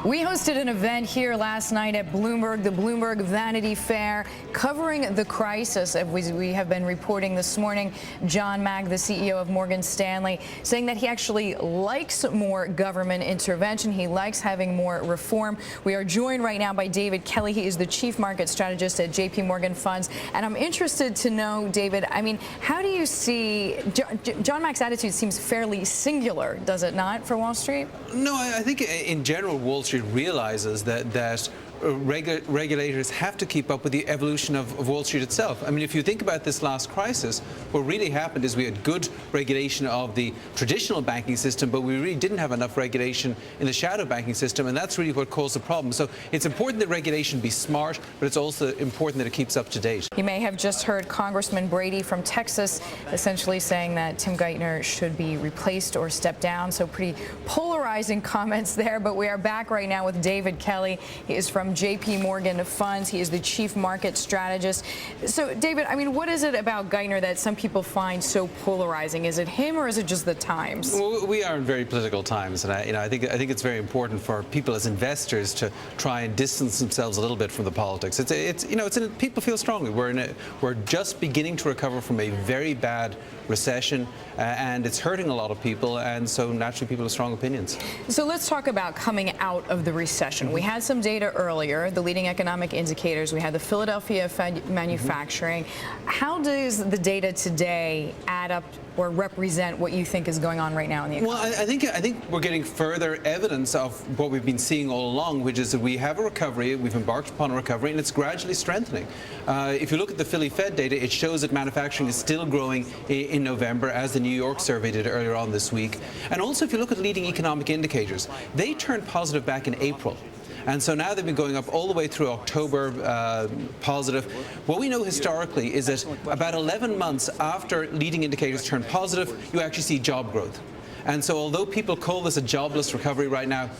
We hosted an event here last night at Bloomberg, the Bloomberg Vanity Fair, covering the crisis. As we have been reporting this morning, John Magg, the CEO of Morgan Stanley, saying that he actually likes more government intervention. He likes having more reform. We are joined right now by David Kelly. He is the chief market strategist at JPMorgan Funds. And I'm interested to know, David, I mean, how do you see John Magg's attitude seems fairly singular, does it not, for Wall Street? No, I think in general, Wall Street realizes that regulators have to keep up with the evolution of Wall Street itself. I mean, if you think about this last crisis, what really happened is we had good regulation of the traditional banking system, but we really didn't have enough regulation in the shadow banking system, and that's really what caused the problem. So it's important that regulation be smart, but it's also important that it keeps up to date. You may have just heard Congressman Brady from Texas essentially saying that Tim Geithner should be replaced or step down. So pretty polarizing comments there, but we are back right now with David Kelly. He is from JPMorgan Funds. He is the chief market strategist. So, David, I mean, what is it about Geithner that some people find so polarizing? Is it him or is it just the times? Well, we are in very political times, and I think it's very important for people as investors to try and distance themselves a little bit from the politics. People feel strongly. We're just beginning to recover from a very bad recession, and it's hurting a lot of people, and so naturally people have strong opinions. So let's talk about coming out of the recession. We had some data earlier, the leading economic indicators. We had the Philadelphia Fed manufacturing. How does the data today add up or represent what you think is going on right now in the economy? Well, I think we're getting further evidence of what we've been seeing all along, which is that we have a recovery, we've embarked upon a recovery, and it's gradually strengthening. If you look at the Philly Fed data, it shows that manufacturing is still growing in November, as the New York survey did earlier on this week. And also, if you look at leading economic indicators, they turned positive back in April. And so now they've been going up all the way through October, positive. What we know historically is that about 11 months after leading indicators turn positive, you actually see job growth. And so although people call this a jobless recovery right now,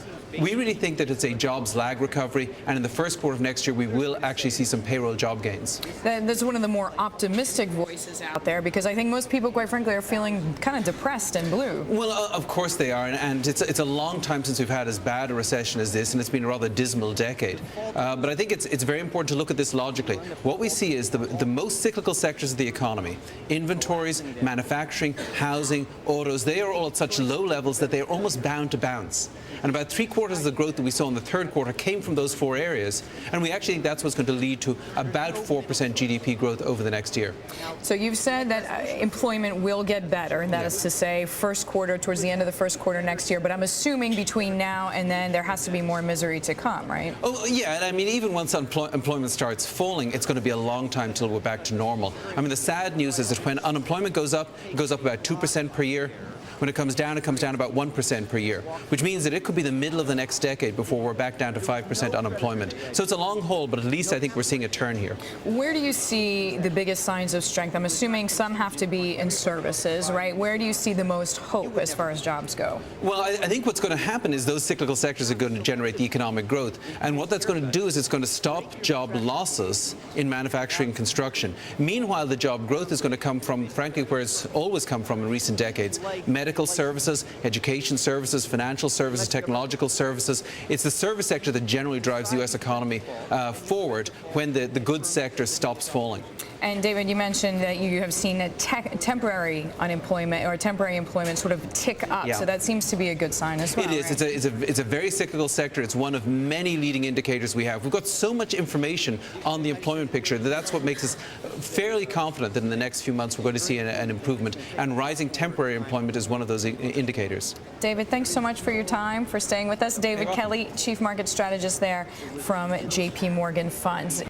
we really think that it's a jobs lag recovery, and in the first quarter of next year we will actually see some payroll job gains. That's one of the more optimistic voices out there, because I think most people, quite frankly, are feeling kind of depressed and blue. Well, of course they are, and it's a long time since we've had as bad a recession as this, and it's been a rather dismal decade. But I think it's very important to look at this logically. What we see is the most cyclical sectors of the economy, inventories, manufacturing, housing, autos, they are all at such low levels that they are almost bound to bounce. And about 3/4 of the growth that we saw in the third quarter came from those four areas. And we actually think that's what's going to lead to about 4% GDP growth over the next year. So you've said that employment will get better, and that is to say first quarter, towards the end of the first quarter next year. But I'm assuming between now and then there has to be more misery to come, right? Oh, yeah. And I mean, even once employment starts falling, it's going to be a long time till we're back to normal. I mean, the sad news is that when unemployment goes up, it goes up about 2% per year. When it comes down about 1% per year, which means that it could be the middle of the next decade before we're back down to 5% unemployment. So it's a long haul, but at least I think we're seeing a turn here. Where do you see the biggest signs of strength? I'm assuming some have to be in services, right? Where do you see the most hope as far as jobs go? Well, I think what's going to happen is those cyclical sectors are going to generate the economic growth. And what that's going to do is it's going to stop job losses in manufacturing and construction. Meanwhile, the job growth is going to come from, frankly, where it's always come from in recent decades. Medical services, education services, financial services, technological services. It's the service sector that generally drives the U.S. economy forward when the goods sector stops falling. And David, you mentioned that you have seen a temporary unemployment or temporary employment sort of tick up. Yeah. So that seems to be a good sign as well. It is. Right? It's a very cyclical sector. It's one of many leading indicators we have. We've got so much information on the employment picture that that's what makes us fairly confident that in the next few months we're going to see an improvement. And rising temporary employment is one of those indicators. David, thanks so much for your time, for staying with us. David Kelly, chief market strategist there from JPMorgan Funds.